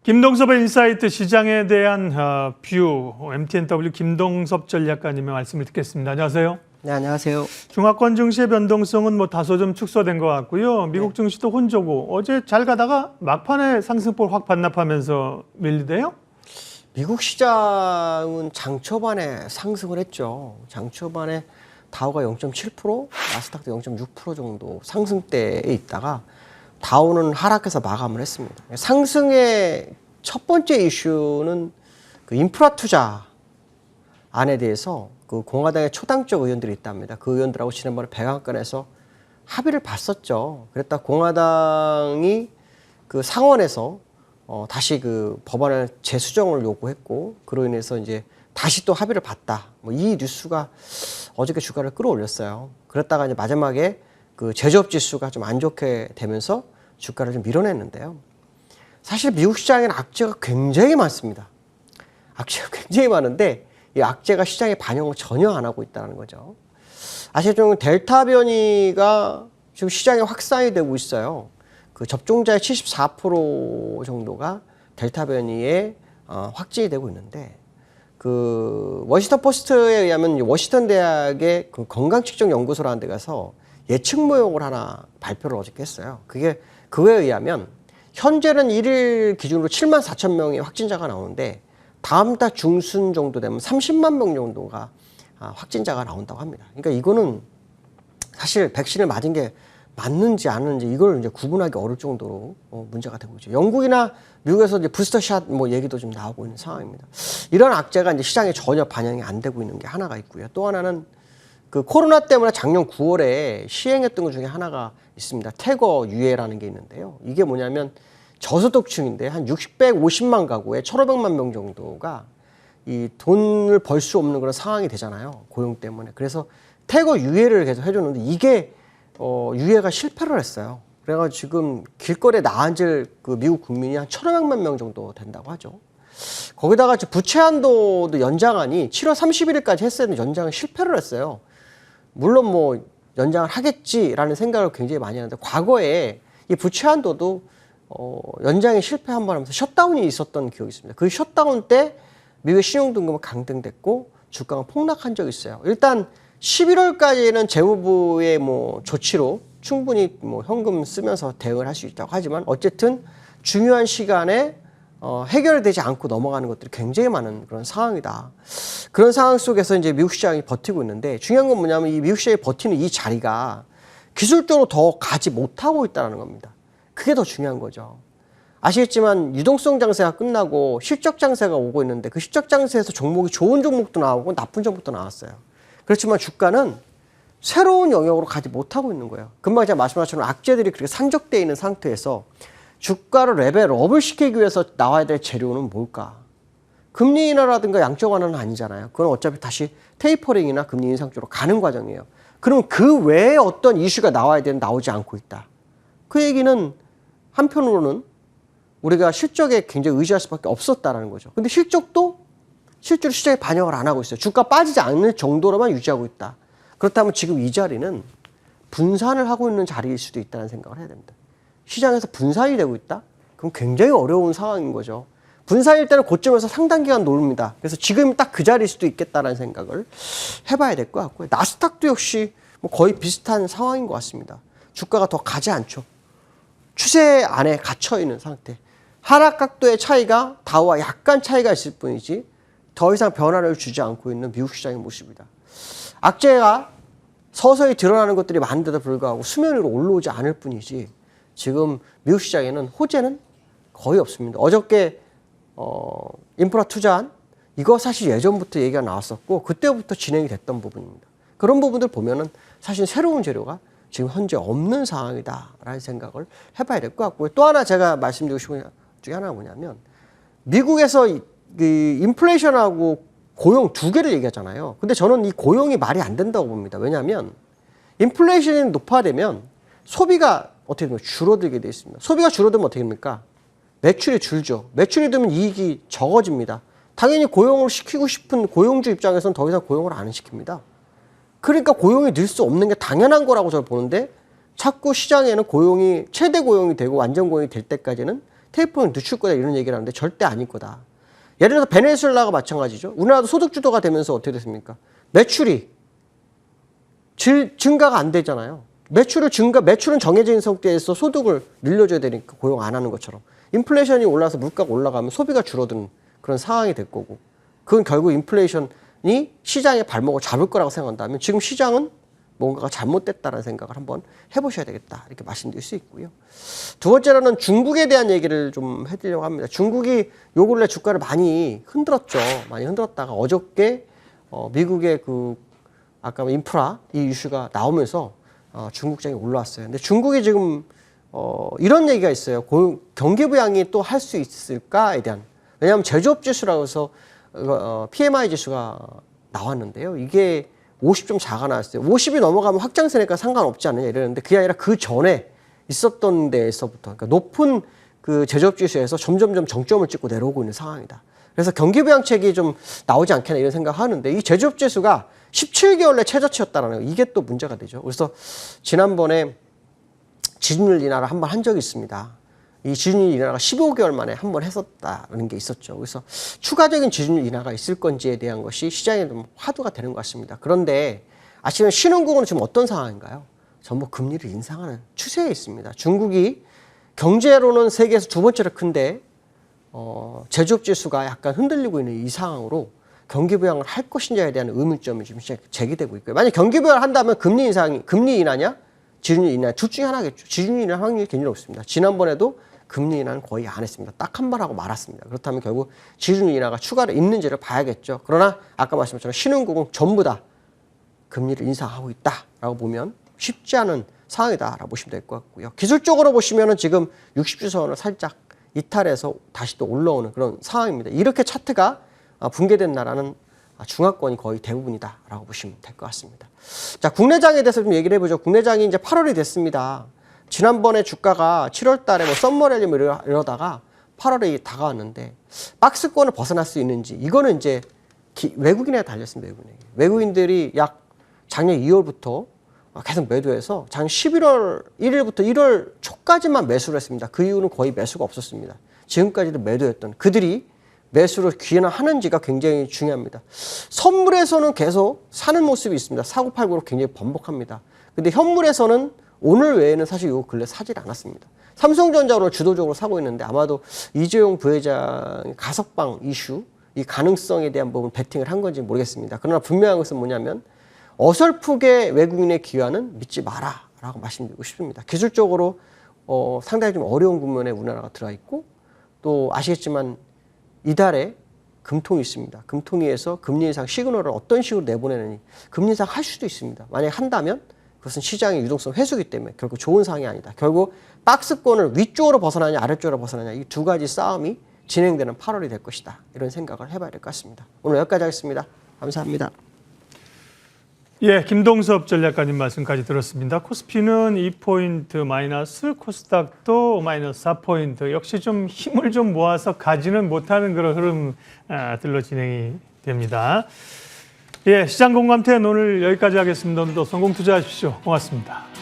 김동섭의 인사이트 시장에 대한 뷰, MTNW 김동섭 전략가님의 말씀을 듣겠습니다. 안녕하세요. 네, 안녕하세요. 중화권 증시의 변동성은 다소 좀 축소된 것 같고요. 미국 증시도 혼조고 어제 잘 가다가 막판에 상승폭 확 반납하면서 밀리대요? 미국 시장은 장 초반에 상승을 했죠. 장 초반에 다우가 0.7%, 나스닥도 0.6% 정도 상승대에 있다가 다우는 하락해서 마감을 했습니다. 상승의 첫 번째 이슈는 그 인프라 투자 안에 대해서 그 공화당의 초당적 의원들이 있답니다. 그 의원들하고 지난번에 백악관에서 합의를 봤었죠. 그랬다 공화당이 그 상원에서 다시 그 법안을 재수정을 요구했고, 그로 인해서 이제 다시 또 합의를 봤다. 이 뉴스가 어저께 주가를 끌어올렸어요. 그랬다가 이제 마지막에 그 제조업 지수가 좀 안 좋게 되면서 주가를 좀 밀어냈는데요. 사실 미국 시장에는 악재가 굉장히 많습니다. 악재가 굉장히 많은데 이 악재가 시장에 반영을 전혀 안 하고 있다는 거죠. 아시겠지만 델타 변이가 지금 시장에 확산이 되고 있어요. 그 접종자의 74% 정도가 델타 변이에 확진이 되고 있는데, 그 워싱턴 포스트에 의하면 워싱턴 대학의 그 건강측정연구소라는 데 가서 예측 모형을 하나 발표를 어저께 했어요. 그거에 의하면 현재는 1일 기준으로 7만 4천 명의 확진자가 나오는데 다음 달 중순 정도 되면 30만 명 정도가 확진자가 나온다고 합니다. 그러니까 이거는 사실 백신을 맞은 게 맞는지 아닌지 이걸 이제 구분하기 어려울 정도로 문제가 되고 있죠. 영국이나 미국에서 이제 부스터샷 얘기도 좀 나오고 있는 상황입니다. 이런 악재가 이제 시장에 전혀 반영이 안 되고 있는 게 하나가 있고요. 또 하나는 그 코로나 때문에 작년 9월에 시행했던 것 중에 하나가 있습니다. 태거 유예라는 게 있는데요. 이게 뭐냐면 저소득층인데 한 650만 가구에 1,500만 명 정도가 이 돈을 벌 수 없는 그런 상황이 되잖아요. 고용 때문에. 그래서 태거 유예를 계속 해줬는데 이게 유예가 실패를 했어요. 그래가지고 지금 길거리에 나앉을 그 미국 국민이 한 1,500만 명 정도 된다고 하죠. 거기다가 부채 한도도 연장안이 7월 31일까지 했어야 되는데 연장을 실패를 했어요. 물론 연장을 하겠지라는 생각을 굉장히 많이 하는데 과거에 이 부채 한도도 연장에 실패 한 번 하면서 셧다운이 있었던 기억이 있습니다. 그 셧다운 때 미국의 신용등급은 강등됐고 주가가 폭락한 적이 있어요. 일단 11월까지는 재무부의 조치로 충분히 현금 쓰면서 대응을 할 수 있다고 하지만 어쨌든 중요한 시간에 해결되지 않고 넘어가는 것들이 굉장히 많은 그런 상황이다. 그런 상황 속에서 이제 미국 시장이 버티고 있는데 중요한 건 뭐냐면 이 미국 시장이 버티는 이 자리가 기술적으로 더 가지 못하고 있다는 겁니다. 그게 더 중요한 거죠. 아시겠지만 유동성 장세가 끝나고 실적 장세가 오고 있는데 그 실적 장세에서 종목이 좋은 종목도 나오고 나쁜 종목도 나왔어요. 그렇지만 주가는 새로운 영역으로 가지 못하고 있는 거예요. 금방 제가 말씀하신 것처럼 악재들이 그렇게 산적되어 있는 상태에서 주가를 레벨업을 시키기 위해서 나와야 될 재료는 뭘까? 금리 인하라든가 양적 완화는 아니잖아요. 그건 어차피 다시 테이퍼링이나 금리 인상 쪽으로 가는 과정이에요. 그럼 그 외에 어떤 이슈가 나와야 되는데 나오지 않고 있다. 그 얘기는 한편으로는 우리가 실적에 굉장히 의지할 수밖에 없었다는 거죠. 근데 실적도 실제로 시장에 반영을 안 하고 있어요. 주가 빠지지 않을 정도로만 유지하고 있다. 그렇다면 지금 이 자리는 분산을 하고 있는 자리일 수도 있다는 생각을 해야 됩니다. 시장에서 분산이 되고 있다? 그럼 굉장히 어려운 상황인 거죠. 분산일 때는 고점에서 상당 기간 노립니다. 그래서 지금 딱 그 자리일 수도 있겠다는 생각을 해봐야 될 것 같고요. 나스닥도 역시 거의 비슷한 상황인 것 같습니다. 주가가 더 가지 않죠. 추세 안에 갇혀있는 상태. 하락 각도의 차이가 다우와 약간 차이가 있을 뿐이지 더 이상 변화를 주지 않고 있는 미국 시장의 모습이다. 악재가 서서히 드러나는 것들이 많은데도 불구하고 수면 위로 올라오지 않을 뿐이지 지금 미국 시장에는 호재는 거의 없습니다. 어저께 인프라 투자안 이거 사실 예전부터 얘기가 나왔었고 그때부터 진행이 됐던 부분입니다. 그런 부분들 보면은 사실 새로운 재료가 지금 현재 없는 상황이다라는 생각을 해봐야 될 것 같고요. 또 하나 제가 말씀드리고 싶은 것 중에 하나가 뭐냐면 미국에서 그 인플레이션하고 고용 두 개를 얘기하잖아요. 근데 저는 이 고용이 말이 안 된다고 봅니다. 왜냐하면 인플레이션이 높아지면 소비가 어떻게 됩니까? 줄어들게 돼 있습니다. 소비가 줄어들면 어떻게 됩니까? 매출이 줄죠. 매출이 들면 이익이 적어집니다. 당연히 고용을 시키고 싶은 고용주 입장에서는 더 이상 고용을 안 시킵니다. 그러니까 고용이 늘 수 없는 게 당연한 거라고 저는 보는데 자꾸 시장에는 고용이 최대 고용이 되고 완전 고용이 될 때까지는 테이퍼링 늦출 거다 이런 얘기를 하는데 절대 아닐 거다. 예를 들어서 베네수엘라가 마찬가지죠. 우리나라도 소득 주도가 되면서 어떻게 됐습니까? 매출이 증가가 안 되잖아요. 매출은 정해진 성격에서 소득을 늘려줘야 되니까 고용 안 하는 것처럼. 인플레이션이 올라서 물가가 올라가면 소비가 줄어드는 그런 상황이 될 거고. 그건 결국 인플레이션이 시장의 발목을 잡을 거라고 생각한다면 지금 시장은 뭔가가 잘못됐다는 생각을 한번 해보셔야 되겠다. 이렇게 말씀드릴 수 있고요. 두 번째로는 중국에 대한 얘기를 좀 해드리려고 합니다. 중국이 요 근래 주가를 많이 흔들었죠. 많이 흔들었다가 어저께 미국의 그 아까 인프라 이 이슈가 나오면서 중국장이 올라왔어요. 근데 중국이 지금 이런 얘기가 있어요. 경기 부양이 또 할 수 있을까에 대한. 왜냐하면 제조업 지수라고 해서 PMI 지수가 나왔는데요. 이게 50.4가 나왔어요. 50이 넘어가면 확장세니까 상관없지 않느냐 이러는데 그게 아니라 그 전에 있었던 데에서부터 그러니까 높은 그 제조업 지수에서 점점점 정점을 찍고 내려오고 있는 상황이다. 그래서 경기 부양책이 좀 나오지 않겠나 이런 생각하는데 이 제조업 지수가 17개월 내 최저치였다라는 거 이게 또 문제가 되죠. 그래서 지난번에 지준율 인하를 한번 한 적이 있습니다. 이 지준율 인하가 15개월 만에 한 번 했었다는 게 있었죠. 그래서 추가적인 지준율 인하가 있을 건지에 대한 것이 시장에 좀 화두가 되는 것 같습니다. 그런데 아시는 신흥국은 지금 어떤 상황인가요? 전부 금리를 인상하는 추세에 있습니다. 중국이 경제로는 세계에서 두 번째로 큰데 제조업 지수가 약간 흔들리고 있는 이 상황으로 경기 부양을 할 것인지에 대한 의문점이 지금 제기되고 있고요. 만약 경기 부양을 한다면 금리 인하냐? 지준율 인하 둘 중에 하나겠죠. 지준율 인하 확률이 굉장히 높습니다. 지난번에도 금리 인하는 거의 안 했습니다. 딱 한 번 하고 말았습니다. 그렇다면 결국 지준율 인하가 추가로 있는지를 봐야겠죠. 그러나 아까 말씀드린 것처럼 신흥국은 전부 다 금리를 인상하고 있다라고 보면 쉽지 않은 상황이다라고 보시면 될 것 같고요. 기술적으로 보시면은 지금 60주선을 살짝 이탈해서 다시 또 올라오는 그런 상황입니다. 이렇게 차트가 붕괴된 나라는 중화권이 거의 대부분이다라고 보시면 될 것 같습니다. 자, 국내장에 대해서 좀 얘기를 해보죠. 국내장이 이제 8월이 됐습니다. 지난번에 주가가 7월 달에 뭐 썸머랠리 이러다가 8월에 다가왔는데 박스권을 벗어날 수 있는지 이거는 이제 외국인에 달렸습니다. 외국인들이 약 작년 2월부터 계속 매도해서 작년 11월 1일부터 1월 초까지만 매수를 했습니다. 그 이후는 거의 매수가 없었습니다. 지금까지도 매도했던 그들이 매수를 귀환하는지가 굉장히 중요합니다. 선물에서는 계속 사는 모습이 있습니다. 사고 팔고로 굉장히 번복합니다. 근데 현물에서는 오늘 외에는 사실 요 근래 사질 않았습니다. 삼성전자 오늘 주도적으로 사고 있는데 아마도 이재용 부회장의 가석방 이슈, 이 가능성에 대한 부분 베팅을 한 건지 모르겠습니다. 그러나 분명한 것은 뭐냐면 어설프게 외국인의 기관은 믿지 마라 라고 말씀드리고 싶습니다. 기술적으로 상당히 좀 어려운 국면에 우리나라가 들어가 있고 또 아시겠지만 이달에 금통이 있습니다. 금통위에서 금리 인상 시그널을 어떤 식으로 내보내느니 금리 인상 할 수도 있습니다. 만약에 한다면 그것은 시장의 유동성 회수기 때문에 결국 좋은 상황이 아니다. 결국 박스권을 위쪽으로 벗어나냐 아래쪽으로 벗어나냐 이 두 가지 싸움이 진행되는 8월이 될 것이다. 이런 생각을 해봐야 될 것 같습니다. 오늘 여기까지 하겠습니다. 감사합니다. 예, 김동섭 전략가님 말씀까지 들었습니다. 코스피는 2포인트 마이너스, 코스닥도 마이너스 4포인트. 역시 좀 힘을 좀 모아서 가지는 못하는 그런 흐름들로 진행이 됩니다. 예, 시장 공감대는 오늘 여기까지 하겠습니다. 오늘도 성공 투자하십시오. 고맙습니다.